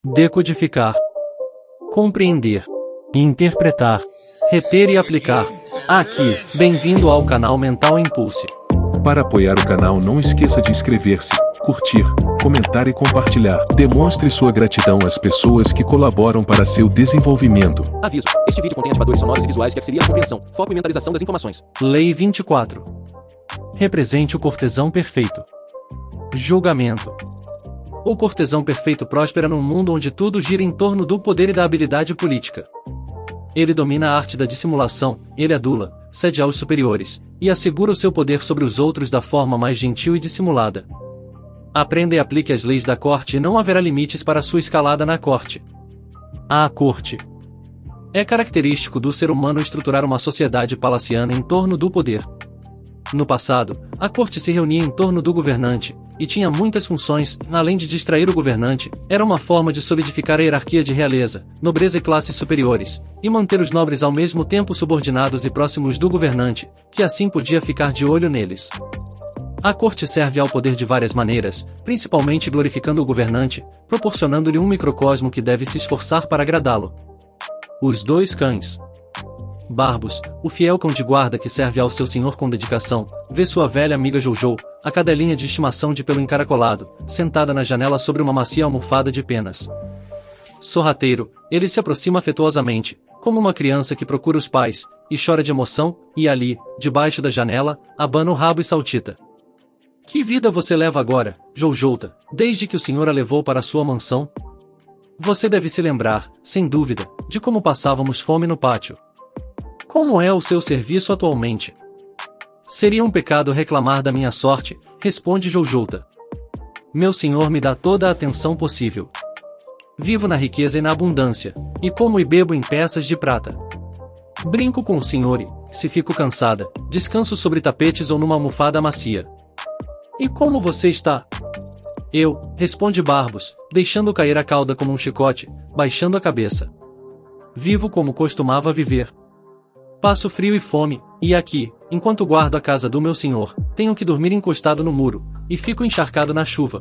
decodificar, compreender, interpretar, reter e aplicar. Aqui, bem-vindo ao canal Mental Impulse. Para apoiar o canal, não esqueça de inscrever-se, curtir, comentar e compartilhar. Demonstre sua gratidão às pessoas que colaboram para seu desenvolvimento. Aviso: este vídeo contém ativadores sonoros e visuais que auxiliam a compreensão, foco e mentalização das informações. Lei 24. Represente o cortesão perfeito. Julgamento. O cortesão perfeito prospera num mundo onde tudo gira em torno do poder e da habilidade política. Ele domina a arte da dissimulação, ele adula, cede aos superiores, e assegura o seu poder sobre os outros da forma mais gentil e dissimulada. Aprenda e aplique as leis da corte e não haverá limites para sua escalada na corte. A corte. É característico do ser humano estruturar uma sociedade palaciana em torno do poder. No passado, a corte se reunia em torno do governante, e tinha muitas funções, além de distrair o governante, era uma forma de solidificar a hierarquia de realeza, nobreza e classes superiores, e manter os nobres ao mesmo tempo subordinados e próximos do governante, que assim podia ficar de olho neles. A corte serve ao poder de várias maneiras, principalmente glorificando o governante, proporcionando-lhe um microcosmo que deve se esforçar para agradá-lo. Os dois cães. Barbos, o fiel cão de guarda que serve ao seu senhor com dedicação, vê sua velha amiga Jojo, a cadelinha de estimação de pelo encaracolado, sentada na janela sobre uma macia almofada de penas. Sorrateiro, ele se aproxima afetuosamente, como uma criança que procura os pais, e chora de emoção, e ali, debaixo da janela, abana o rabo e saltita. Que vida você leva agora, Jojouta, desde que o senhor a levou para sua mansão? Você deve se lembrar, sem dúvida, de como passávamos fome no pátio. Como é o seu serviço atualmente? Seria um pecado reclamar da minha sorte, responde Jojouta. Meu senhor me dá toda a atenção possível. Vivo na riqueza e na abundância, e como e bebo em peças de prata. Brinco com o senhor e, se fico cansada, descanso sobre tapetes ou numa almofada macia. E como você está? Eu, responde Barbos, deixando cair a cauda como um chicote, baixando a cabeça. Vivo como costumava viver. Passo frio e fome, e aqui, enquanto guardo a casa do meu senhor, tenho que dormir encostado no muro, e fico encharcado na chuva.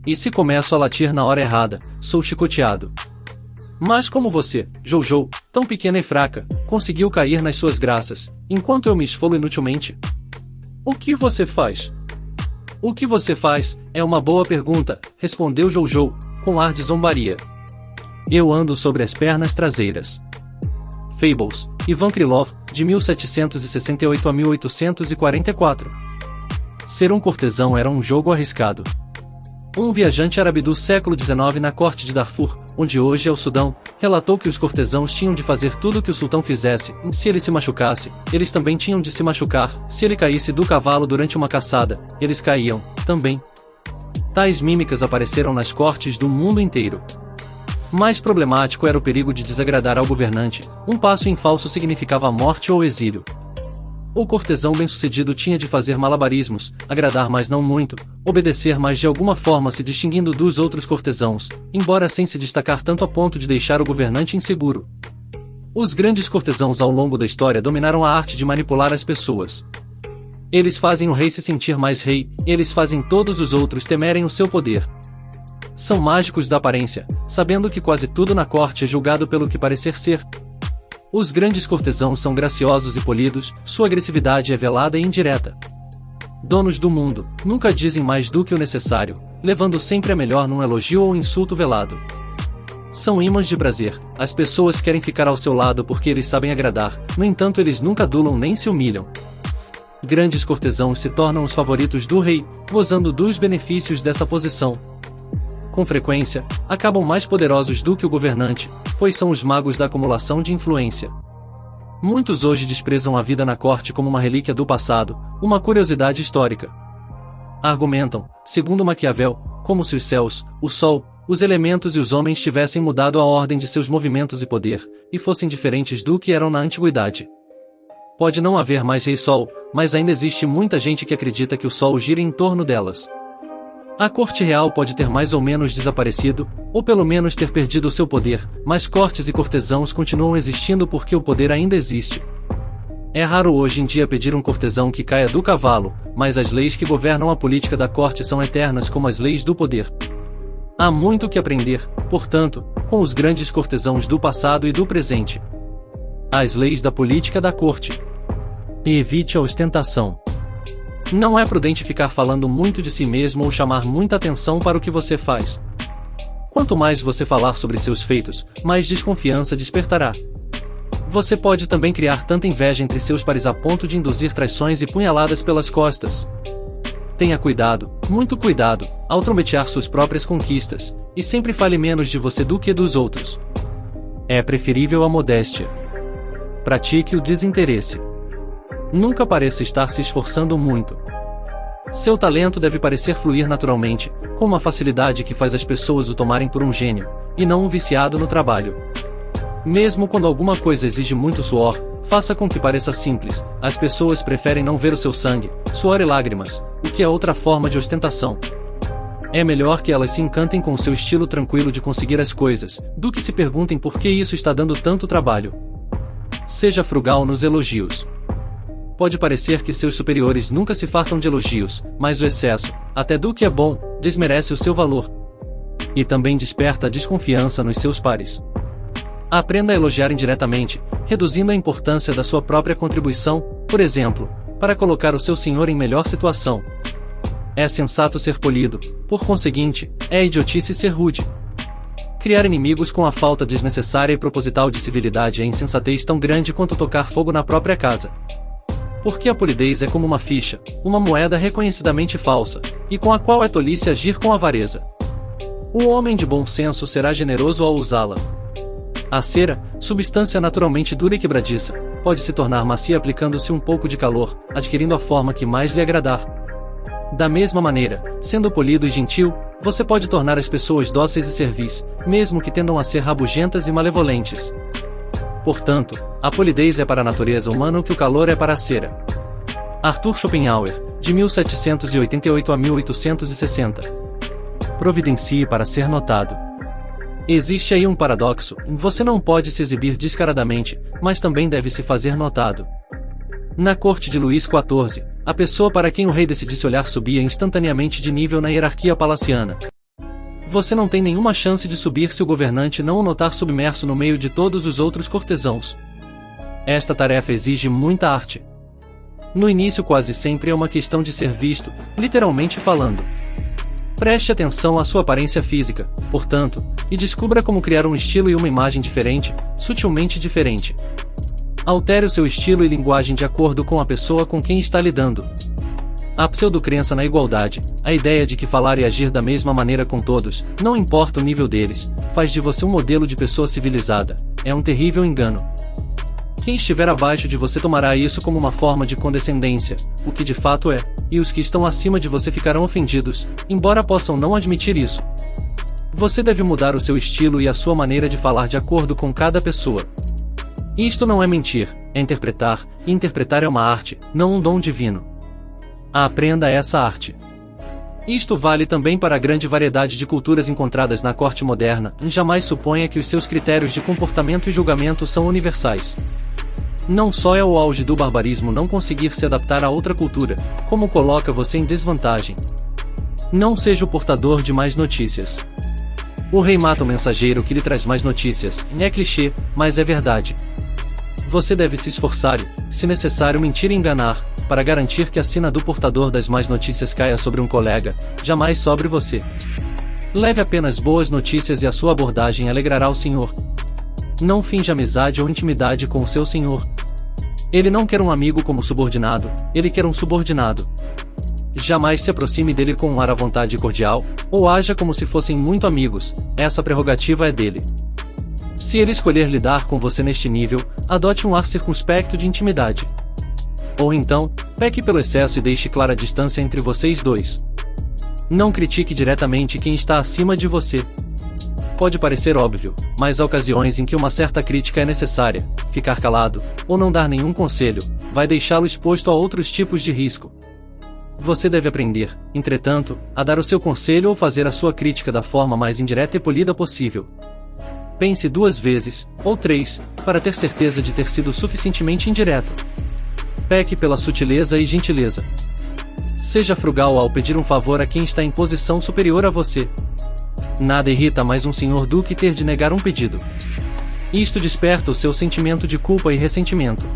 E se começo a latir na hora errada, sou chicoteado. Mas como você, Jojo, tão pequena e fraca, conseguiu cair nas suas graças, enquanto eu me esfolo inutilmente? O que você faz? O que você faz, é uma boa pergunta, respondeu Jojo, com ar de zombaria. Eu ando sobre as pernas traseiras. Fables, Ivan Krylov, de 1768 a 1844. Ser um cortesão era um jogo arriscado. Um viajante árabe do século XIX na corte de Darfur, onde hoje é o Sudão, relatou que os cortesãos tinham de fazer tudo o que o sultão fizesse, e se ele se machucasse, eles também tinham de se machucar, se ele caísse do cavalo durante uma caçada, eles caíam, também. Tais mímicas apareceram nas cortes do mundo inteiro. Mais problemático era o perigo de desagradar ao governante, um passo em falso significava morte ou exílio. O cortesão bem-sucedido tinha de fazer malabarismos, agradar mas não muito, obedecer mas de alguma forma se distinguindo dos outros cortesãos, embora sem se destacar tanto a ponto de deixar o governante inseguro. Os grandes cortesãos ao longo da história dominaram a arte de manipular as pessoas. Eles fazem o rei se sentir mais rei, eles fazem todos os outros temerem o seu poder. São mágicos da aparência, sabendo que quase tudo na corte é julgado pelo que parecer ser. Os grandes cortesãos são graciosos e polidos, sua agressividade é velada e indireta. Donos do mundo, nunca dizem mais do que o necessário, levando sempre a melhor num elogio ou insulto velado. São imãs de prazer, as pessoas querem ficar ao seu lado porque eles sabem agradar, no entanto eles nunca adulam nem se humilham. Grandes cortesãos se tornam os favoritos do rei, gozando dos benefícios dessa posição. Com frequência, acabam mais poderosos do que o governante, pois são os magos da acumulação de influência. Muitos hoje desprezam a vida na corte como uma relíquia do passado, uma curiosidade histórica. Argumentam, segundo Maquiavel, como se os céus, o sol, os elementos e os homens tivessem mudado a ordem de seus movimentos e poder, e fossem diferentes do que eram na antiguidade. Pode não haver mais rei-sol, mas ainda existe muita gente que acredita que o sol gira em torno delas. A corte real pode ter mais ou menos desaparecido, ou pelo menos ter perdido o seu poder, mas cortes e cortesãos continuam existindo porque o poder ainda existe. É raro hoje em dia pedir um cortesão que caia do cavalo, mas as leis que governam a política da corte são eternas como as leis do poder. Há muito que aprender, portanto, com os grandes cortesãos do passado e do presente. As leis da política da corte. E evite a ostentação. Não é prudente ficar falando muito de si mesmo ou chamar muita atenção para o que você faz. Quanto mais você falar sobre seus feitos, mais desconfiança despertará. Você pode também criar tanta inveja entre seus pares a ponto de induzir traições e punhaladas pelas costas. Tenha cuidado, muito cuidado, ao trombetear suas próprias conquistas, e sempre fale menos de você do que dos outros. É preferível a modéstia. Pratique o desinteresse. Nunca pareça estar se esforçando muito. Seu talento deve parecer fluir naturalmente, com uma facilidade que faz as pessoas o tomarem por um gênio, e não um viciado no trabalho. Mesmo quando alguma coisa exige muito suor, faça com que pareça simples. As pessoas preferem não ver o seu sangue, suor e lágrimas, o que é outra forma de ostentação. É melhor que elas se encantem com o seu estilo tranquilo de conseguir as coisas, do que se perguntem por que isso está dando tanto trabalho. Seja frugal nos elogios. Pode parecer que seus superiores nunca se fartam de elogios, mas o excesso, até do que é bom, desmerece o seu valor. E também desperta a desconfiança nos seus pares. Aprenda a elogiar indiretamente, reduzindo a importância da sua própria contribuição, por exemplo, para colocar o seu senhor em melhor situação. É sensato ser polido, por conseguinte, é idiotice ser rude. Criar inimigos com a falta desnecessária e proposital de civilidade é insensatez tão grande quanto tocar fogo na própria casa. Porque a polidez é como uma ficha, uma moeda reconhecidamente falsa, e com a qual é tolice agir com avareza. O homem de bom senso será generoso ao usá-la. A cera, substância naturalmente dura e quebradiça, pode se tornar macia aplicando-se um pouco de calor, adquirindo a forma que mais lhe agradar. Da mesma maneira, sendo polido e gentil, você pode tornar as pessoas dóceis e servis, mesmo que tendam a ser rabugentas e malevolentes. Portanto, a polidez é para a natureza humana o que o calor é para a cera. Arthur Schopenhauer, de 1788 a 1860. Providencie para ser notado. Existe aí um paradoxo: você não pode se exibir descaradamente, mas também deve se fazer notado. Na corte de Luís XIV, a pessoa para quem o rei decidisse olhar subia instantaneamente de nível na hierarquia palaciana. Você não tem nenhuma chance de subir se o governante não o notar submerso no meio de todos os outros cortesãos. Esta tarefa exige muita arte. No início quase sempre é uma questão de ser visto, literalmente falando. Preste atenção à sua aparência física, portanto, e descubra como criar um estilo e uma imagem diferente, sutilmente diferente. Altere o seu estilo e linguagem de acordo com a pessoa com quem está lidando. A pseudocrença na igualdade, a ideia de que falar e agir da mesma maneira com todos, não importa o nível deles, faz de você um modelo de pessoa civilizada, é um terrível engano. Quem estiver abaixo de você tomará isso como uma forma de condescendência, o que de fato é, e os que estão acima de você ficarão ofendidos, embora possam não admitir isso. Você deve mudar o seu estilo e a sua maneira de falar de acordo com cada pessoa. Isto não é mentir, é interpretar, e interpretar é uma arte, não um dom divino. Aprenda essa arte. Isto vale também para a grande variedade de culturas encontradas na corte moderna. Jamais suponha que os seus critérios de comportamento e julgamento são universais. Não só é o auge do barbarismo não conseguir se adaptar a outra cultura, como coloca você em desvantagem. Não seja o portador de mais notícias. O rei mata o mensageiro que lhe traz mais notícias. É clichê, mas é verdade. Você deve se esforçar e, se necessário, mentir e enganar, para garantir que a sina do portador das más notícias caia sobre um colega, jamais sobre você. Leve apenas boas notícias e a sua abordagem alegrará o senhor. Não finja amizade ou intimidade com o seu senhor. Ele não quer um amigo como subordinado, ele quer um subordinado. Jamais se aproxime dele com um ar à vontade e cordial, ou haja como se fossem muito amigos, essa prerrogativa é dele. Se ele escolher lidar com você neste nível, adote um ar circunspecto de intimidade. Ou então, peque pelo excesso e deixe clara a distância entre vocês dois. Não critique diretamente quem está acima de você. Pode parecer óbvio, mas há ocasiões em que uma certa crítica é necessária. Ficar calado, ou não dar nenhum conselho, vai deixá-lo exposto a outros tipos de risco. Você deve aprender, entretanto, a dar o seu conselho ou fazer a sua crítica da forma mais indireta e polida possível. Pense 2 vezes, ou 3, para ter certeza de ter sido suficientemente indireto. Peque pela sutileza e gentileza. Seja frugal ao pedir um favor a quem está em posição superior a você. Nada irrita mais um senhor duque ter de negar um pedido. Isto desperta o seu sentimento de culpa e ressentimento.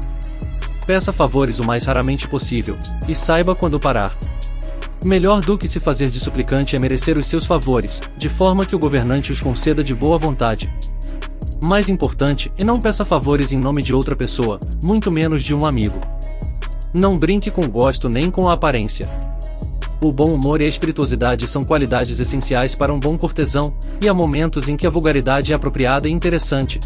Peça favores o mais raramente possível, e saiba quando parar. Melhor do que se fazer de suplicante é merecer os seus favores, de forma que o governante os conceda de boa vontade. Mais importante, não peça favores em nome de outra pessoa, muito menos de um amigo. Não brinque com o gosto nem com a aparência. O bom humor e a espirituosidade são qualidades essenciais para um bom cortesão, e há momentos em que a vulgaridade é apropriada e interessante.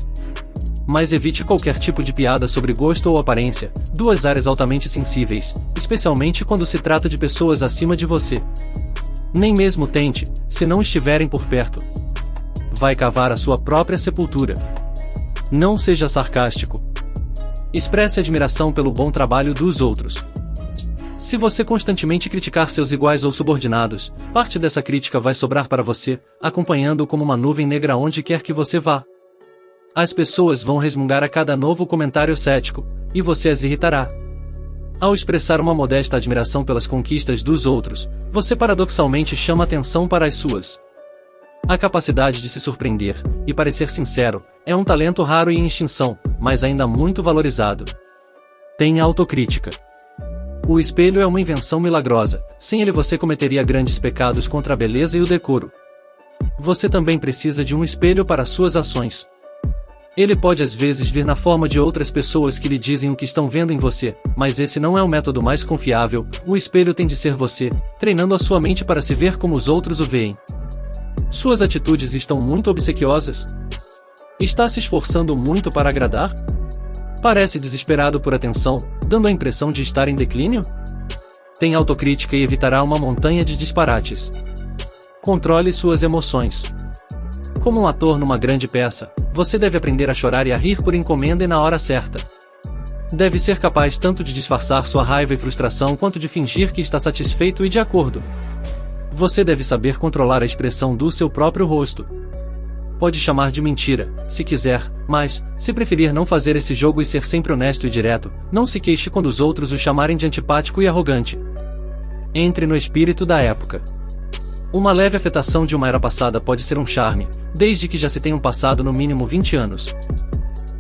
Mas evite qualquer tipo de piada sobre gosto ou aparência, duas áreas altamente sensíveis, especialmente quando se trata de pessoas acima de você. Nem mesmo tente, se não estiverem por perto. Vai cavar a sua própria sepultura. Não seja sarcástico. Expresse admiração pelo bom trabalho dos outros. Se você constantemente criticar seus iguais ou subordinados, parte dessa crítica vai sobrar para você, acompanhando-o como uma nuvem negra onde quer que você vá. As pessoas vão resmungar a cada novo comentário cético, e você as irritará. Ao expressar uma modesta admiração pelas conquistas dos outros, você paradoxalmente chama atenção para as suas. A capacidade de se surpreender, e parecer sincero, é um talento raro e em extinção, mas ainda muito valorizado. Tenha autocrítica. O espelho é uma invenção milagrosa, sem ele você cometeria grandes pecados contra a beleza e o decoro. Você também precisa de um espelho para suas ações. Ele pode às vezes vir na forma de outras pessoas que lhe dizem o que estão vendo em você, mas esse não é o método mais confiável. O espelho tem de ser você, treinando a sua mente para se ver como os outros o veem. Suas atitudes estão muito obsequiosas? Está se esforçando muito para agradar? Parece desesperado por atenção, dando a impressão de estar em declínio? Tem autocrítica e evitará uma montanha de disparates. Controle suas emoções. Como um ator numa grande peça, você deve aprender a chorar e a rir por encomenda e na hora certa. Deve ser capaz tanto de disfarçar sua raiva e frustração quanto de fingir que está satisfeito e de acordo. Você deve saber controlar a expressão do seu próprio rosto. Pode chamar de mentira, se quiser, mas, se preferir não fazer esse jogo e ser sempre honesto e direto, não se queixe quando os outros o chamarem de antipático e arrogante. Entre no espírito da época. Uma leve afetação de uma era passada pode ser um charme, desde que já se tenham passado no mínimo 20 anos.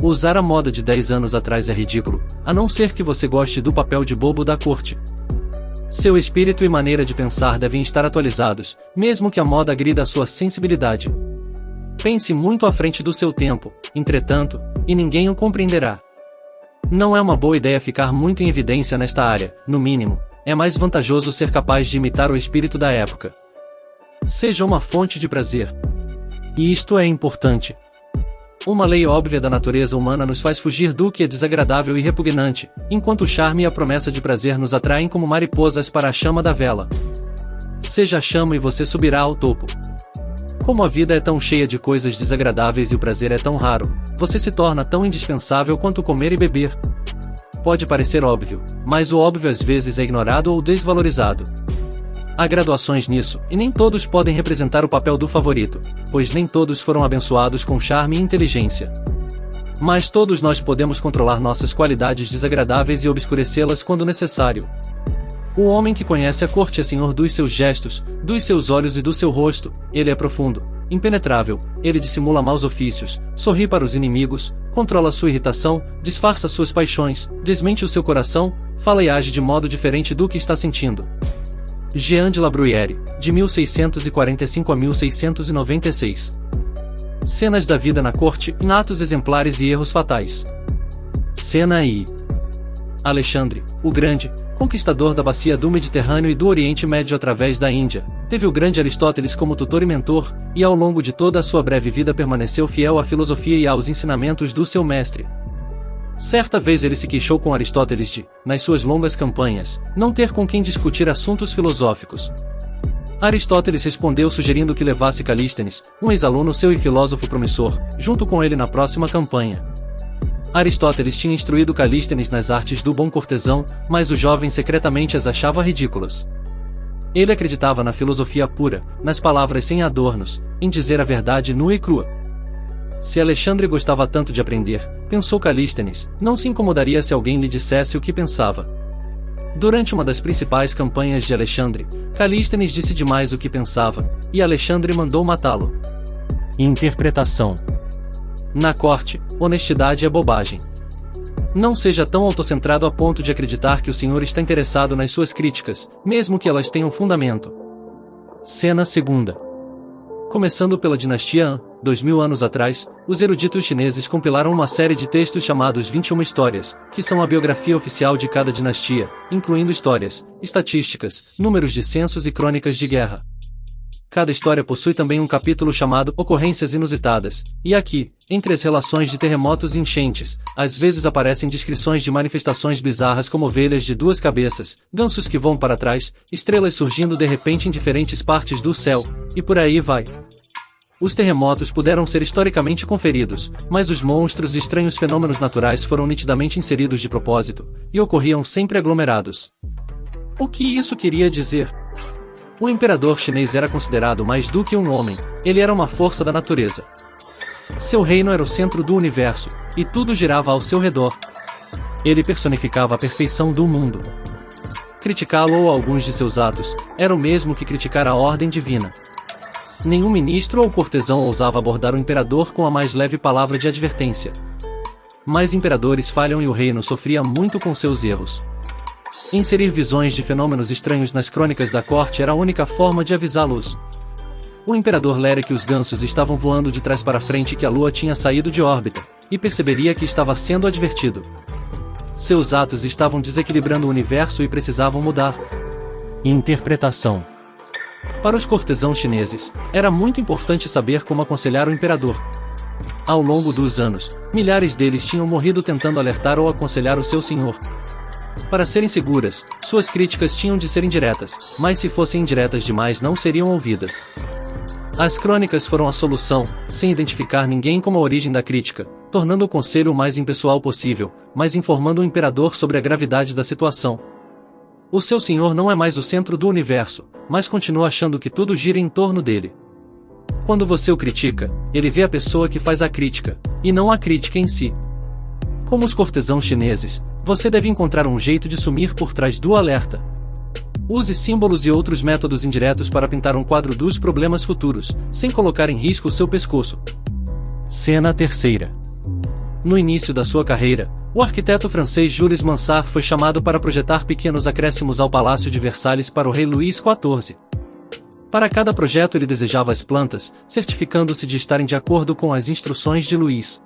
Usar a moda de 10 anos atrás é ridículo, a não ser que você goste do papel de bobo da corte. Seu espírito e maneira de pensar devem estar atualizados, mesmo que a moda agrida a sua sensibilidade. Pense muito à frente do seu tempo, entretanto, e ninguém o compreenderá. Não é uma boa ideia ficar muito em evidência nesta área, no mínimo, é mais vantajoso ser capaz de imitar o espírito da época. Seja uma fonte de prazer. E isto é importante. Uma lei óbvia da natureza humana nos faz fugir do que é desagradável e repugnante, enquanto o charme e a promessa de prazer nos atraem como mariposas para a chama da vela. Seja a chama e você subirá ao topo. Como a vida é tão cheia de coisas desagradáveis e o prazer é tão raro, você se torna tão indispensável quanto comer e beber. Pode parecer óbvio, mas o óbvio às vezes é ignorado ou desvalorizado. Há graduações nisso, e nem todos podem representar o papel do favorito, pois nem todos foram abençoados com charme e inteligência. Mas todos nós podemos controlar nossas qualidades desagradáveis e obscurecê-las quando necessário. O homem que conhece a corte é senhor dos seus gestos, dos seus olhos e do seu rosto. Ele é profundo, impenetrável, ele dissimula maus ofícios, sorri para os inimigos, controla sua irritação, disfarça suas paixões, desmente o seu coração, fala e age de modo diferente do que está sentindo. Jean de La Bruyère, de 1645 a 1696. Cenas da vida na corte, atos exemplares e erros fatais. Cena I. Alexandre, o Grande, conquistador da bacia do Mediterrâneo e do Oriente Médio através da Índia, teve o grande Aristóteles como tutor e mentor, e ao longo de toda a sua breve vida permaneceu fiel à filosofia e aos ensinamentos do seu mestre. Certa vez ele se queixou com Aristóteles de, nas suas longas campanhas, não ter com quem discutir assuntos filosóficos. Aristóteles respondeu sugerindo que levasse Calístenes, um ex-aluno seu e filósofo promissor, junto com ele na próxima campanha. Aristóteles tinha instruído Calístenes nas artes do bom cortesão, mas o jovem secretamente as achava ridículas. Ele acreditava na filosofia pura, nas palavras sem adornos, em dizer a verdade nua e crua. Se Alexandre gostava tanto de aprender, pensou Calístenes, não se incomodaria se alguém lhe dissesse o que pensava. Durante uma das principais campanhas de Alexandre, Calístenes disse demais o que pensava, e Alexandre mandou matá-lo. Interpretação. Na corte, honestidade é bobagem. Não seja tão autocentrado a ponto de acreditar que o senhor está interessado nas suas críticas, mesmo que elas tenham fundamento. Cena segunda. Começando pela dinastia Han, 2000 anos atrás, os eruditos chineses compilaram uma série de textos chamados 21 Histórias, que são a biografia oficial de cada dinastia, incluindo histórias, estatísticas, números de censos e crônicas de guerra. Cada história possui também um capítulo chamado Ocorrências Inusitadas, e aqui, entre as relações de terremotos e enchentes, às vezes aparecem descrições de manifestações bizarras como ovelhas de duas cabeças, gansos que voam para trás, estrelas surgindo de repente em diferentes partes do céu, e por aí vai. Os terremotos puderam ser historicamente conferidos, mas os monstros e estranhos fenômenos naturais foram nitidamente inseridos de propósito, e ocorriam sempre aglomerados. O que isso queria dizer? O imperador chinês era considerado mais do que um homem, ele era uma força da natureza. Seu reino era o centro do universo, e tudo girava ao seu redor. Ele personificava a perfeição do mundo. Criticá-lo ou alguns de seus atos, era o mesmo que criticar a ordem divina. Nenhum ministro ou cortesão ousava abordar o imperador com a mais leve palavra de advertência. Mas imperadores falham e o reino sofria muito com seus erros. Inserir visões de fenômenos estranhos nas crônicas da corte era a única forma de avisá-los. O imperador lera que os gansos estavam voando de trás para frente e que a lua tinha saído de órbita, e perceberia que estava sendo advertido. Seus atos estavam desequilibrando o universo e precisavam mudar. Interpretação. Para os cortesãos chineses, era muito importante saber como aconselhar o imperador. Ao longo dos anos, milhares deles tinham morrido tentando alertar ou aconselhar o seu senhor. Para serem seguras, suas críticas tinham de ser indiretas, mas se fossem indiretas demais não seriam ouvidas. As crônicas foram a solução, sem identificar ninguém como a origem da crítica, tornando o conselho o mais impessoal possível, mas informando o imperador sobre a gravidade da situação. O seu senhor não é mais o centro do universo, mas continua achando que tudo gira em torno dele. Quando você o critica, ele vê a pessoa que faz a crítica, e não a crítica em si. Como os cortesãos chineses, você deve encontrar um jeito de sumir por trás do alerta. Use símbolos e outros métodos indiretos para pintar um quadro dos problemas futuros, sem colocar em risco o seu pescoço. Cena terceira. No início da sua carreira, o arquiteto francês Jules Mansart foi chamado para projetar pequenos acréscimos ao Palácio de Versalhes para o rei Luís XIV. Para cada projeto ele desejava as plantas, certificando-se de estarem de acordo com as instruções de Luís.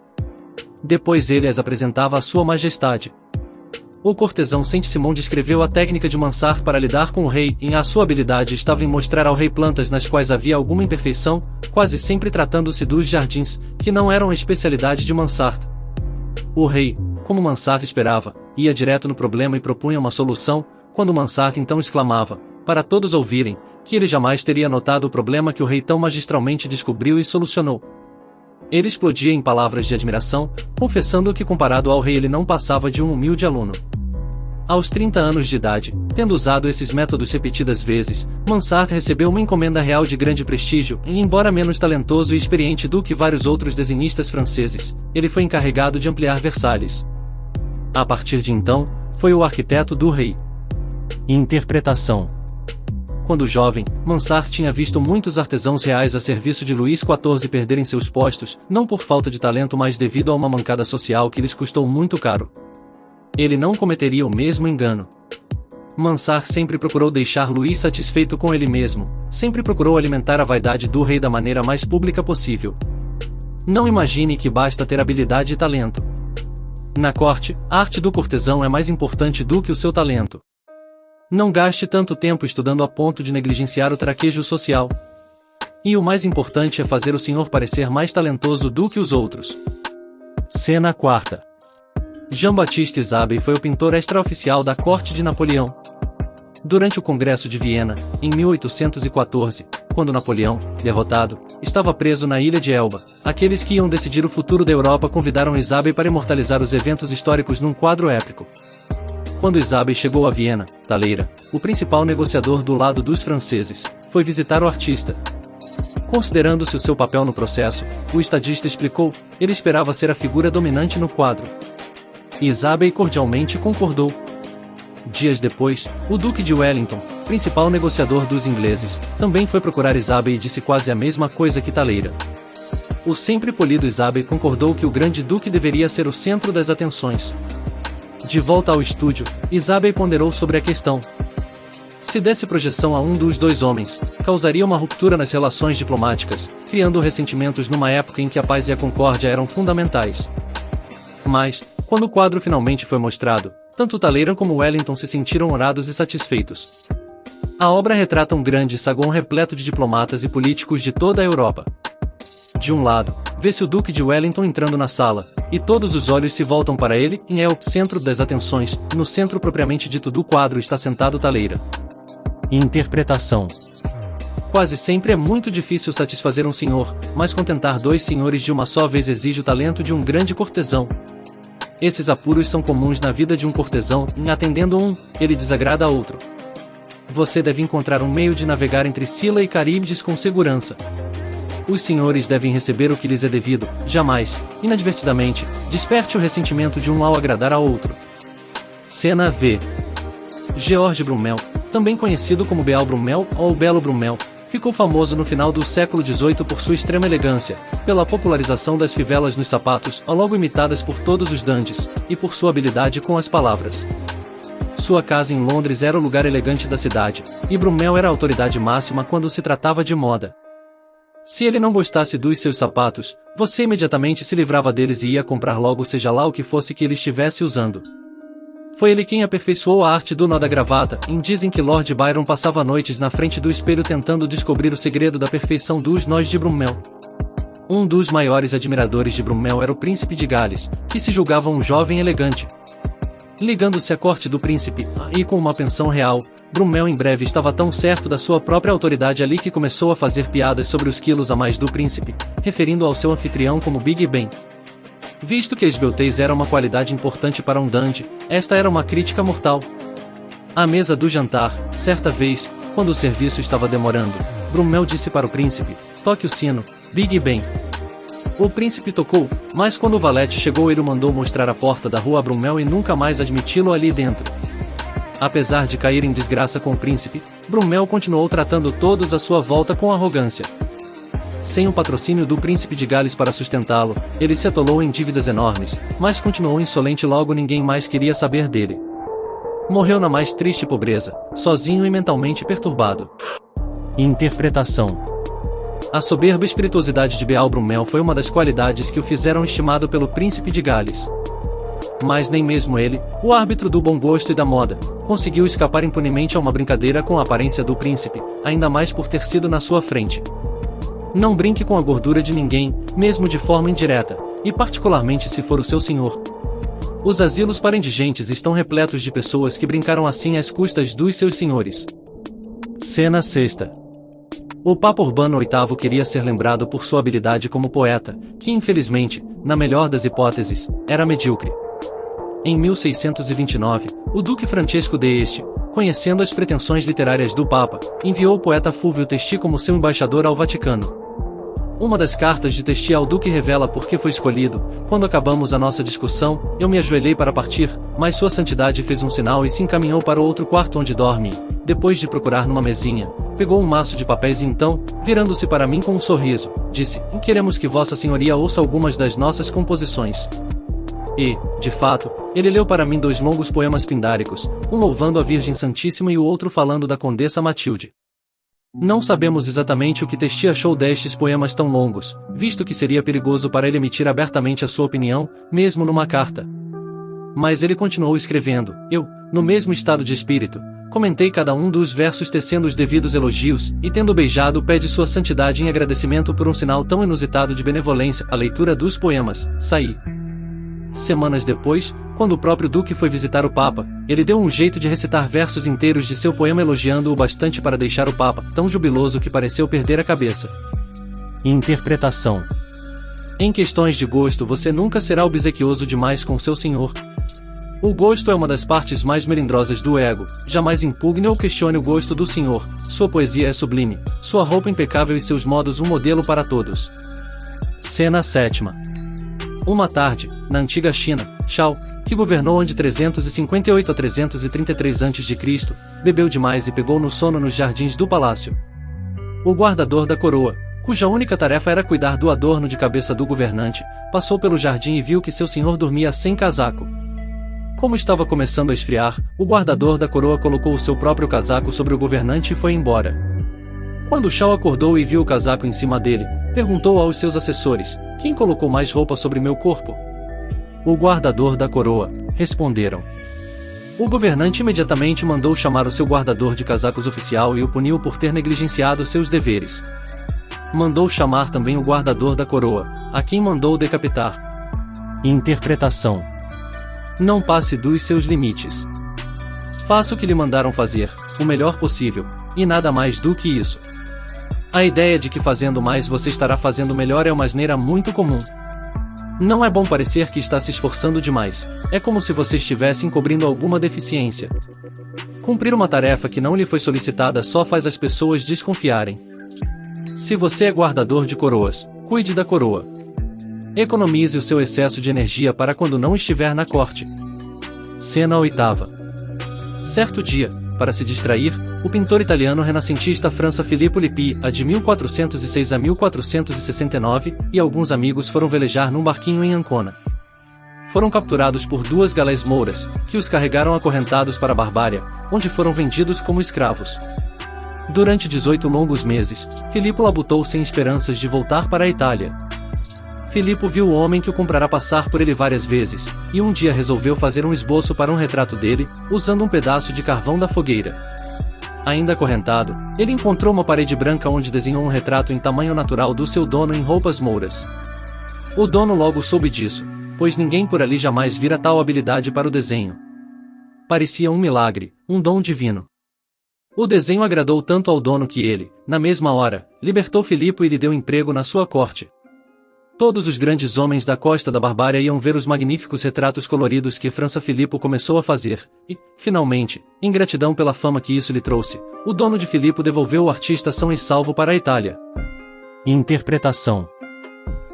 Depois ele as apresentava à sua majestade. O cortesão Saint-Simon descreveu a técnica de Mansart para lidar com o rei, e a sua habilidade estava em mostrar ao rei plantas nas quais havia alguma imperfeição, quase sempre tratando-se dos jardins, que não eram a especialidade de Mansart. O rei, como Mansart esperava, ia direto no problema e propunha uma solução, quando Mansart então exclamava, para todos ouvirem, que ele jamais teria notado o problema que o rei tão magistralmente descobriu e solucionou. Ele explodia em palavras de admiração, confessando que comparado ao rei ele não passava de um humilde aluno. Aos 30 anos de idade, tendo usado esses métodos repetidas vezes, Mansart recebeu uma encomenda real de grande prestígio, e embora menos talentoso e experiente do que vários outros desenhistas franceses, ele foi encarregado de ampliar Versalhes. A partir de então, foi o arquiteto do rei. Interpretação. Quando jovem, Mansart tinha visto muitos artesãos reais a serviço de Luís XIV perderem seus postos, não por falta de talento mas devido a uma mancada social que lhes custou muito caro. Ele não cometeria o mesmo engano. Mansart sempre procurou deixar Luís satisfeito com ele mesmo, sempre procurou alimentar a vaidade do rei da maneira mais pública possível. Não imagine que basta ter habilidade e talento. Na corte, a arte do cortesão é mais importante do que o seu talento. Não gaste tanto tempo estudando a ponto de negligenciar o traquejo social. E o mais importante é fazer o senhor parecer mais talentoso do que os outros. Cena quarta. Jean-Baptiste Isabey foi o pintor extraoficial da corte de Napoleão. Durante o Congresso de Viena, em 1814, quando Napoleão, derrotado, estava preso na ilha de Elba, aqueles que iam decidir o futuro da Europa convidaram Isabey para imortalizar os eventos históricos num quadro épico. Quando Isabey chegou a Viena, Talleyrand, o principal negociador do lado dos franceses, foi visitar o artista. Considerando-se o seu papel no processo, o estadista explicou, ele esperava ser a figura dominante no quadro. Isabey cordialmente concordou. Dias depois, o Duque de Wellington, principal negociador dos ingleses, também foi procurar Isabey e disse quase a mesma coisa que Talleyrand. o sempre polido Isabey concordou que o grande duque deveria ser o centro das atenções. De volta ao estúdio, Isabey ponderou sobre a questão. Se desse projeção a um dos dois homens, causaria uma ruptura nas relações diplomáticas, criando ressentimentos numa época em que a paz e a concórdia eram fundamentais. Mas, quando o quadro finalmente foi mostrado, tanto Talleyrand como Wellington se sentiram honrados e satisfeitos. A obra retrata um grande saguão repleto de diplomatas e políticos de toda a Europa. De um lado, vê-se o Duque de Wellington entrando na sala, e todos os olhos se voltam para ele, e é o centro das atenções. No centro propriamente dito do quadro está sentado Talleyrand. Interpretação. Quase sempre é muito difícil satisfazer um senhor, mas contentar dois senhores de uma só vez exige o talento de um grande cortesão. Esses apuros são comuns na vida de um cortesão, em atendendo um, ele desagrada a outro. Você deve encontrar um meio de navegar entre Scylla e Caríbdes com segurança. Os senhores devem receber o que lhes é devido, jamais, inadvertidamente, desperte o ressentimento de um ao agradar a outro. Cena V. George Brummel, também conhecido como Beal Brummel ou Belo Brummel, ficou famoso no final do século XVIII por sua extrema elegância, pela popularização das fivelas nos sapatos, logo imitadas por todos os dandies, e por sua habilidade com as palavras. Sua casa em Londres era o lugar elegante da cidade, e Brummel era a autoridade máxima quando se tratava de moda. Se ele não gostasse dos seus sapatos, você imediatamente se livrava deles e ia comprar logo seja lá o que fosse que ele estivesse usando. Foi ele quem aperfeiçoou a arte do nó da gravata, e dizem que Lord Byron passava noites na frente do espelho tentando descobrir o segredo da perfeição dos nós de Brummel. Um dos maiores admiradores de Brummel era o príncipe de Gales, que se julgava um jovem elegante. Ligando-se à corte do príncipe, e com uma pensão real, Brummel em breve estava tão certo da sua própria autoridade ali que começou a fazer piadas sobre os quilos a mais do príncipe, referindo ao seu anfitrião como Big Ben. Visto que a esbeltez era uma qualidade importante para um dandy, esta era uma crítica mortal. À mesa do jantar, certa vez, quando o serviço estava demorando, Brummel disse para o príncipe: "Toque o sino, Big Ben." O príncipe tocou, mas quando o valete chegou ele o mandou mostrar a porta da rua a Brummel e nunca mais admiti-lo ali dentro. Apesar de cair em desgraça com o príncipe, Brummel continuou tratando todos à sua volta com arrogância. Sem o patrocínio do príncipe de Gales para sustentá-lo, ele se atolou em dívidas enormes, mas continuou insolente e logo ninguém mais queria saber dele. Morreu na mais triste pobreza, sozinho e mentalmente perturbado. Interpretação. A soberba espirituosidade de Beal Brummel foi uma das qualidades que o fizeram estimado pelo príncipe de Gales. Mas nem mesmo ele, o árbitro do bom gosto e da moda, conseguiu escapar impunemente a uma brincadeira com a aparência do príncipe, ainda mais por ter sido na sua frente. Não brinque com a gordura de ninguém, mesmo de forma indireta, e particularmente se for o seu senhor. Os asilos para indigentes estão repletos de pessoas que brincaram assim às custas dos seus senhores. Cena sexta. O Papa Urbano VIII queria ser lembrado por sua habilidade como poeta, que infelizmente, na melhor das hipóteses, era medíocre. Em 1629, o Duque Francesco d'Este, conhecendo as pretensões literárias do Papa, enviou o poeta Fulvio Testi como seu embaixador ao Vaticano. Uma das cartas de Testi ao Duque revela por que foi escolhido. Quando acabamos a nossa discussão, eu me ajoelhei para partir, mas Sua Santidade fez um sinal e se encaminhou para o outro quarto onde dorme. Depois de procurar numa mesinha, pegou um maço de papéis e então, virando-se para mim com um sorriso, disse: "Queremos que Vossa Senhoria ouça algumas das nossas composições." E, de fato, ele leu para mim 2 longos poemas pindáricos, um louvando a Virgem Santíssima e o outro falando da Condessa Matilde. Não sabemos exatamente o que Testi achou destes poemas tão longos, visto que seria perigoso para ele emitir abertamente a sua opinião, mesmo numa carta. Mas ele continuou escrevendo. Eu, no mesmo estado de espírito, comentei cada um dos versos tecendo os devidos elogios, e tendo beijado o pé de Sua Santidade em agradecimento por um sinal tão inusitado de benevolência, a leitura dos poemas, saí. Semanas depois, quando o próprio Duque foi visitar o Papa, ele deu um jeito de recitar versos inteiros de seu poema elogiando-o bastante para deixar o Papa tão jubiloso que pareceu perder a cabeça. Interpretação. Em questões de gosto você nunca será obsequioso demais com seu senhor. O gosto é uma das partes mais melindrosas do ego, jamais impugne ou questione o gosto do senhor, sua poesia é sublime, sua roupa impecável e seus modos um modelo para todos. Cena sétima. Uma tarde, na antiga China, Shao, que governou de 358 a 333 a.C., bebeu demais e pegou no sono nos jardins do palácio. O guardador da coroa, cuja única tarefa era cuidar do adorno de cabeça do governante, passou pelo jardim e viu que seu senhor dormia sem casaco. Como estava começando a esfriar, o guardador da coroa colocou o seu próprio casaco sobre o governante e foi embora. Quando Shao acordou e viu o casaco em cima dele, perguntou aos seus assessores: "Quem colocou mais roupa sobre meu corpo?" "O guardador da coroa", responderam. O governante imediatamente mandou chamar o seu guardador de casacos oficial e o puniu por ter negligenciado seus deveres. Mandou chamar também o guardador da coroa, a quem mandou decapitar. Interpretação: não passe dos seus limites. Faça o que lhe mandaram fazer, o melhor possível, e nada mais do que isso. A ideia de que fazendo mais você estará fazendo melhor é uma asneira muito comum. Não é bom parecer que está se esforçando demais, é como se você estivesse encobrindo alguma deficiência. Cumprir uma tarefa que não lhe foi solicitada só faz as pessoas desconfiarem. Se você é guardador de coroas, cuide da coroa. Economize o seu excesso de energia para quando não estiver na corte. Cena 8ª. Certo dia, para se distrair, o pintor italiano renascentista França Filippo Lippi, de 1406 a 1469, e alguns amigos foram velejar num barquinho em Ancona. Foram capturados por 2 galés mouras, que os carregaram acorrentados para a Barbária, onde foram vendidos como escravos. Durante 18 longos meses, Filippo labutou sem esperanças de voltar para a Itália. Filippo viu o homem que o comprará passar por ele várias vezes, e um dia resolveu fazer um esboço para um retrato dele, usando um pedaço de carvão da fogueira. Ainda acorrentado, ele encontrou uma parede branca onde desenhou um retrato em tamanho natural do seu dono em roupas mouras. O dono logo soube disso, pois ninguém por ali jamais vira tal habilidade para o desenho. Parecia um milagre, um dom divino. O desenho agradou tanto ao dono que ele, na mesma hora, libertou Filippo e lhe deu emprego na sua corte. Todos os grandes homens da costa da Barbária iam ver os magníficos retratos coloridos que França Filippo começou a fazer, e, finalmente, em gratidão pela fama que isso lhe trouxe, o dono de Filippo devolveu o artista são e salvo para a Itália. Interpretação: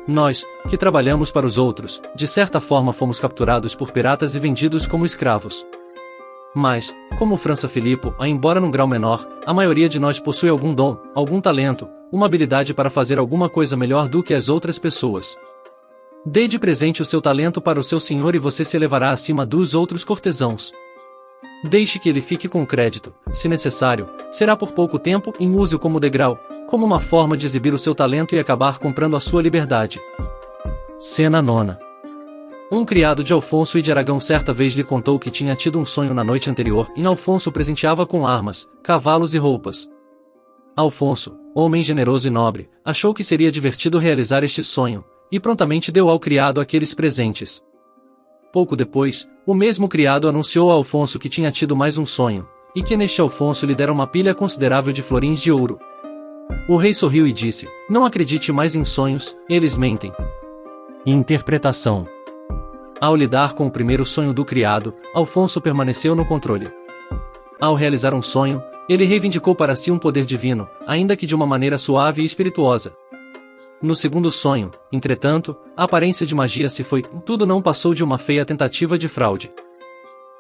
nós, que trabalhamos para os outros, de certa forma fomos capturados por piratas e vendidos como escravos. Mas, como França Filippo, embora num grau menor, a maioria de nós possui algum dom, algum talento, uma habilidade para fazer alguma coisa melhor do que as outras pessoas. Dê de presente o seu talento para o seu senhor e você se elevará acima dos outros cortesãos. Deixe que ele fique com crédito, se necessário, será por pouco tempo e use-o como degrau, como uma forma de exibir o seu talento e acabar comprando a sua liberdade. Cena 9ª. Um criado de Alfonso I de Aragão certa vez lhe contou que tinha tido um sonho na noite anterior e Alfonso o presenteava com armas, cavalos e roupas. Alfonso, homem generoso e nobre, achou que seria divertido realizar este sonho, e prontamente deu ao criado aqueles presentes. Pouco depois, o mesmo criado anunciou a Alfonso que tinha tido mais um sonho, e que neste Alfonso lhe deram uma pilha considerável de florins de ouro. O rei sorriu e disse: "Não acredite mais em sonhos, eles mentem." Interpretação: ao lidar com o primeiro sonho do criado, Alfonso permaneceu no controle. Ao realizar um sonho, ele reivindicou para si um poder divino, ainda que de uma maneira suave e espirituosa. No segundo sonho, entretanto, a aparência de magia se foi, tudo não passou de uma feia tentativa de fraude.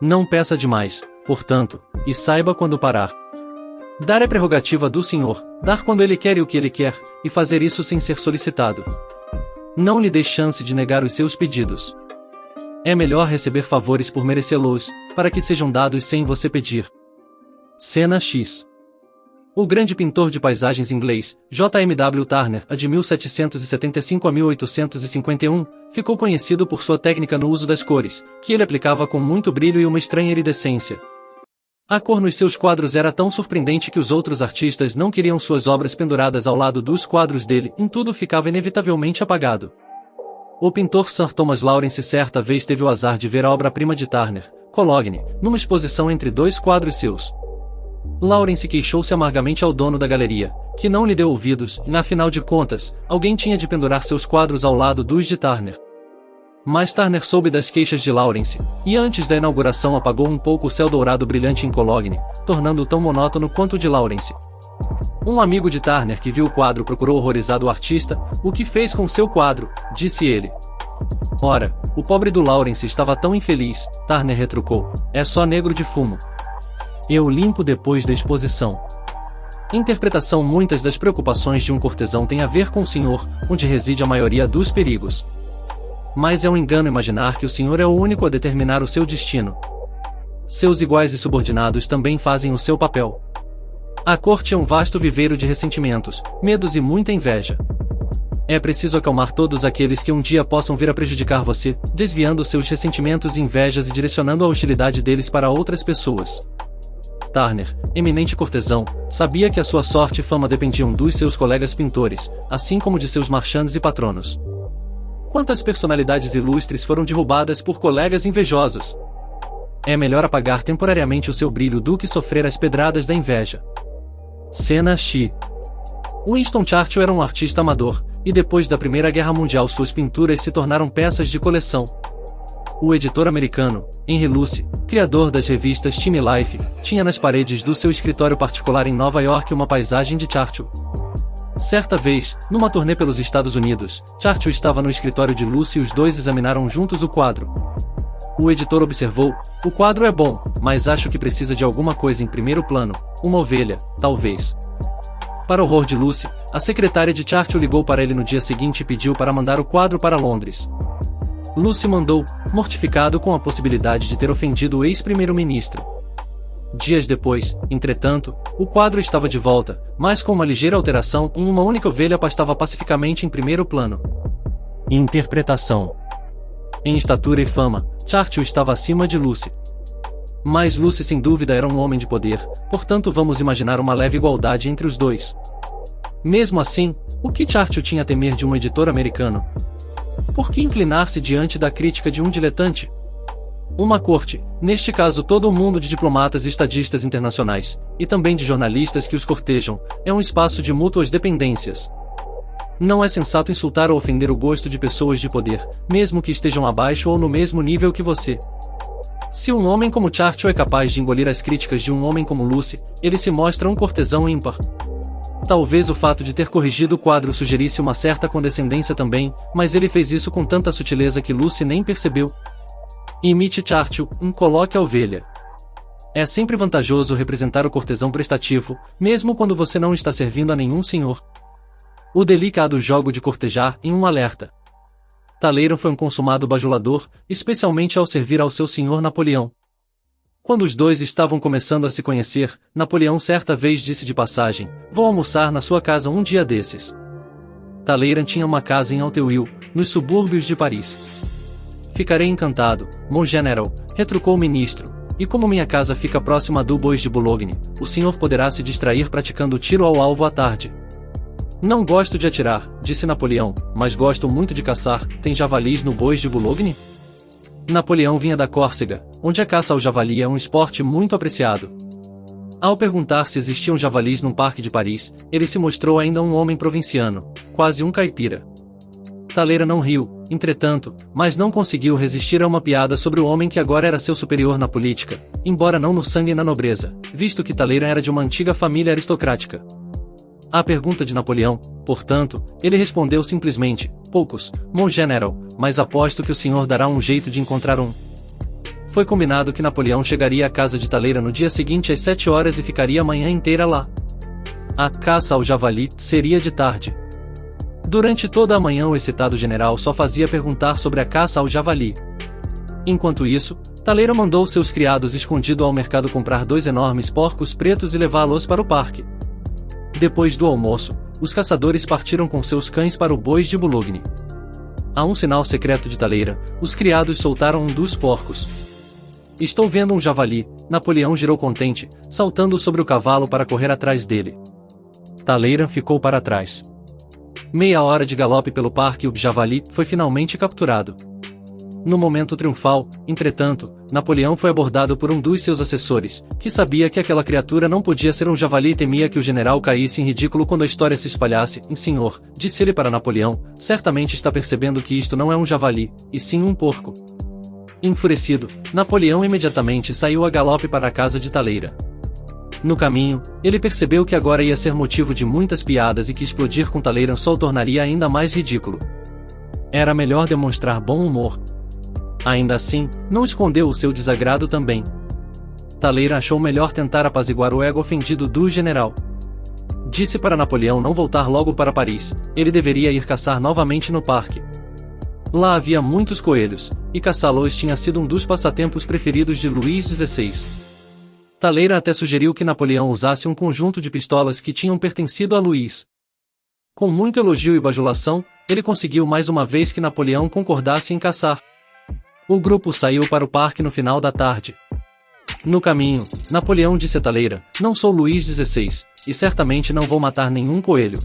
Não peça demais, portanto, e saiba quando parar. Dar é prerrogativa do Senhor, dar quando Ele quer e o que Ele quer, e fazer isso sem ser solicitado. Não lhe dê chance de negar os seus pedidos. É melhor receber favores por merecê-los, para que sejam dados sem você pedir. Cena X. O grande pintor de paisagens inglês, J.M.W. Turner, de 1775 a 1851, ficou conhecido por sua técnica no uso das cores, que ele aplicava com muito brilho e uma estranha iridescência. A cor nos seus quadros era tão surpreendente que os outros artistas não queriam suas obras penduradas ao lado dos quadros dele, e tudo ficava inevitavelmente apagado. O pintor Sir Thomas Lawrence certa vez teve o azar de ver a obra-prima de Turner, Cologne, numa exposição entre 2 quadros seus. Lawrence queixou-se amargamente ao dono da galeria, que não lhe deu ouvidos, e, afinal de contas, alguém tinha de pendurar seus quadros ao lado dos de Turner. Mas Turner soube das queixas de Lawrence, e antes da inauguração apagou um pouco o céu dourado brilhante em Cologne, tornando-o tão monótono quanto o de Lawrence. Um amigo de Turner que viu o quadro procurou horrorizado o artista: "O que fez com seu quadro?" disse ele. "Ora, o pobre do Lawrence estava tão infeliz", Turner retrucou, "é só negro de fumo. Eu limpo depois da exposição." Interpretação: muitas das preocupações de um cortesão têm a ver com o senhor, onde reside a maioria dos perigos. Mas é um engano imaginar que o senhor é o único a determinar o seu destino. Seus iguais e subordinados também fazem o seu papel. A corte é um vasto viveiro de ressentimentos, medos e muita inveja. É preciso acalmar todos aqueles que um dia possam vir a prejudicar você, desviando seus ressentimentos e invejas e direcionando a hostilidade deles para outras pessoas. Turner, eminente cortesão, sabia que a sua sorte e fama dependiam dos seus colegas pintores, assim como de seus marchands e patronos. Quantas personalidades ilustres foram derrubadas por colegas invejosos? É melhor apagar temporariamente o seu brilho do que sofrer as pedradas da inveja. Cena Xi. Winston Churchill era um artista amador, e depois da Primeira Guerra Mundial suas pinturas se tornaram peças de coleção. O editor americano, Henry Luce, criador das revistas Time Life, tinha nas paredes do seu escritório particular em Nova York uma paisagem de Churchill. Certa vez, numa turnê pelos Estados Unidos, Churchill estava no escritório de Luce e os dois examinaram juntos o quadro. O editor observou: "O quadro é bom, mas acho que precisa de alguma coisa em primeiro plano, uma ovelha, talvez." Para o horror de Luce, a secretária de Churchill ligou para ele no dia seguinte e pediu para mandar o quadro para Londres. Luce mandou, mortificado com a possibilidade de ter ofendido o ex-primeiro-ministro. Dias depois, entretanto, o quadro estava de volta, mas com uma ligeira alteração: uma única ovelha pastava pacificamente em primeiro plano. Interpretação: em estatura e fama, Churchill estava acima de Luce. Mas Luce sem dúvida era um homem de poder, portanto vamos imaginar uma leve igualdade entre os dois. Mesmo assim, o que Churchill tinha a temer de um editor americano? Por que inclinar-se diante da crítica de um diletante? Uma corte, neste caso todo o mundo de diplomatas e estadistas internacionais, e também de jornalistas que os cortejam, é um espaço de mútuas dependências. Não é sensato insultar ou ofender o gosto de pessoas de poder, mesmo que estejam abaixo ou no mesmo nível que você. Se um homem como Churchill é capaz de engolir as críticas de um homem como Luce, ele se mostra um cortesão ímpar. Talvez o fato de ter corrigido o quadro sugerisse uma certa condescendência também, mas ele fez isso com tanta sutileza que Luce nem percebeu. Imite Churchill, coloque a ovelha. É sempre vantajoso representar o cortesão prestativo, mesmo quando você não está servindo a nenhum senhor. O delicado jogo de cortejar em um alerta. Talleyrand foi um consumado bajulador, especialmente ao servir ao seu senhor Napoleão. Quando os dois estavam começando a se conhecer, Napoleão certa vez disse de passagem: "Vou almoçar na sua casa um dia desses." Talleyrand tinha uma casa em Auteuil, nos subúrbios de Paris. "Ficarei encantado, mon general", retrucou o ministro, "e como minha casa fica próxima do Bois de Boulogne, o senhor poderá se distrair praticando tiro ao alvo à tarde." "Não gosto de atirar", disse Napoleão, "mas gosto muito de caçar. Tem javalis no Bois de Boulogne?" Napoleão vinha da Córcega, onde a caça ao javali é um esporte muito apreciado. Ao perguntar se existiam javalis num parque de Paris, ele se mostrou ainda um homem provinciano, quase um caipira. Talleyrand não riu, entretanto, mas não conseguiu resistir a uma piada sobre o homem que agora era seu superior na política, embora não no sangue e na nobreza, visto que Talleyrand era de uma antiga família aristocrática. À pergunta de Napoleão, portanto, ele respondeu simplesmente: "Poucos, mon general, mas aposto que o senhor dará um jeito de encontrar um." Foi combinado que Napoleão chegaria à casa de Talleyrand no dia seguinte às 7 horas e ficaria a manhã inteira lá. A caça ao javali seria de tarde. Durante toda a manhã o excitado general só fazia perguntar sobre a caça ao javali. Enquanto isso, Talleyrand mandou seus criados escondido ao mercado comprar 2 enormes porcos pretos e levá-los para o parque. Depois do almoço, os caçadores partiram com seus cães para o Bois de Boulogne. A um sinal secreto de Talleyrand, os criados soltaram um dos porcos. "Estou vendo um javali." Napoleão girou contente, saltando sobre o cavalo para correr atrás dele. Talleyrand ficou para trás. Meia hora de galope pelo parque e o javali foi finalmente capturado. No momento triunfal, entretanto, Napoleão foi abordado por um dos seus assessores, que sabia que aquela criatura não podia ser um javali e temia que o general caísse em ridículo quando a história se espalhasse. "Senhor", disse ele para Napoleão, "certamente está percebendo que isto não é um javali, e sim um porco." Enfurecido, Napoleão imediatamente saiu a galope para a casa de Talleyrand. No caminho, ele percebeu que agora ia ser motivo de muitas piadas e que explodir com Talleyrand só o tornaria ainda mais ridículo. Era melhor demonstrar bom humor. Ainda assim, não escondeu o seu desagrado também. Talleyrand achou melhor tentar apaziguar o ego ofendido do general. disse para Napoleão não voltar logo para Paris, ele deveria ir caçar novamente no parque. Lá havia muitos coelhos, e caçá-los tinha sido um dos passatempos preferidos de Luís XVI. Talleyrand até sugeriu que Napoleão usasse um conjunto de pistolas que tinham pertencido a Luís. Com muito elogio e bajulação, ele conseguiu mais uma vez que Napoleão concordasse em caçar. O grupo saiu para o parque no final da tarde. No caminho, Napoleão disse a Talleyrand, não sou Luís XVI, e certamente não vou matar nenhum coelho.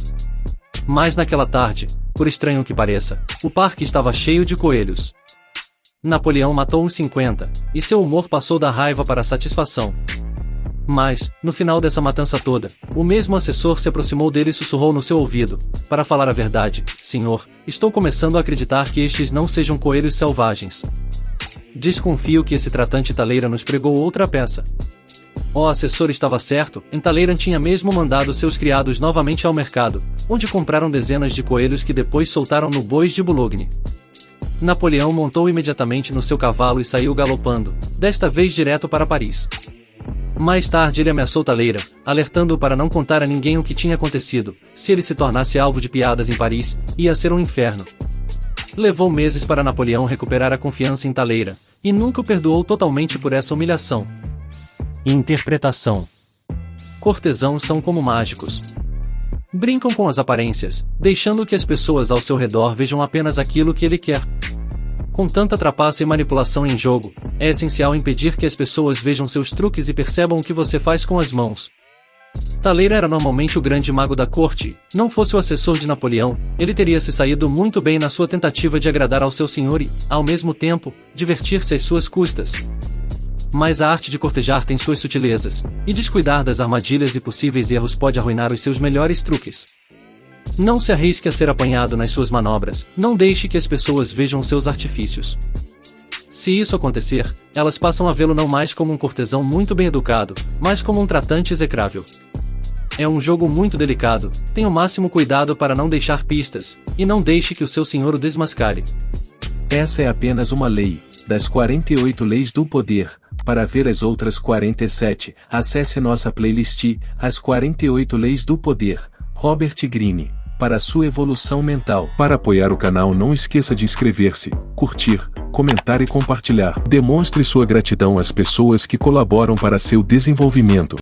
Mas naquela tarde, por estranho que pareça, o parque estava cheio de coelhos. Napoleão matou uns 50, e seu humor passou da raiva para a satisfação. Mas, no final dessa matança toda, o mesmo assessor se aproximou dele e sussurrou no seu ouvido, para falar a verdade, senhor, estou começando a acreditar que estes não sejam coelhos selvagens. Desconfio que esse tratante Talleyrand nos pregou outra peça. O assessor estava certo, Talleyrand tinha mesmo mandado seus criados novamente ao mercado, onde compraram dezenas de coelhos que depois soltaram no Bois de Boulogne. Napoleão montou imediatamente no seu cavalo e saiu galopando, desta vez direto para Paris. Mais tarde ele ameaçou Talleyrand, alertando-o para não contar a ninguém o que tinha acontecido, se ele se tornasse alvo de piadas em Paris, ia ser um inferno. Levou meses para Napoleão recuperar a confiança em Talleyrand, e nunca o perdoou totalmente por essa humilhação. Interpretação. Cortesãos são como mágicos. Brincam com as aparências, deixando que as pessoas ao seu redor vejam apenas aquilo que ele quer. Com tanta trapaça e manipulação em jogo, é essencial impedir que as pessoas vejam seus truques e percebam o que você faz com as mãos. Talleyrand era normalmente o grande mago da corte, não fosse o assessor de Napoleão, ele teria se saído muito bem na sua tentativa de agradar ao seu senhor e, ao mesmo tempo, divertir-se às suas custas. Mas a arte de cortejar tem suas sutilezas, e descuidar das armadilhas e possíveis erros pode arruinar os seus melhores truques. Não se arrisque a ser apanhado nas suas manobras, não deixe que as pessoas vejam seus artifícios. Se isso acontecer, elas passam a vê-lo não mais como um cortesão muito bem educado, mas como um tratante execrável. É um jogo muito delicado, tenha o máximo cuidado para não deixar pistas, e não deixe que o seu senhor o desmascare. Essa é apenas uma lei, das 48 leis do poder. Para ver as outras 47, acesse nossa playlist, As 48 Leis do Poder, Robert Greene, para sua evolução mental. Para apoiar o canal não esqueça de inscrever-se, curtir, comentar e compartilhar. Demonstre sua gratidão às pessoas que colaboram para seu desenvolvimento.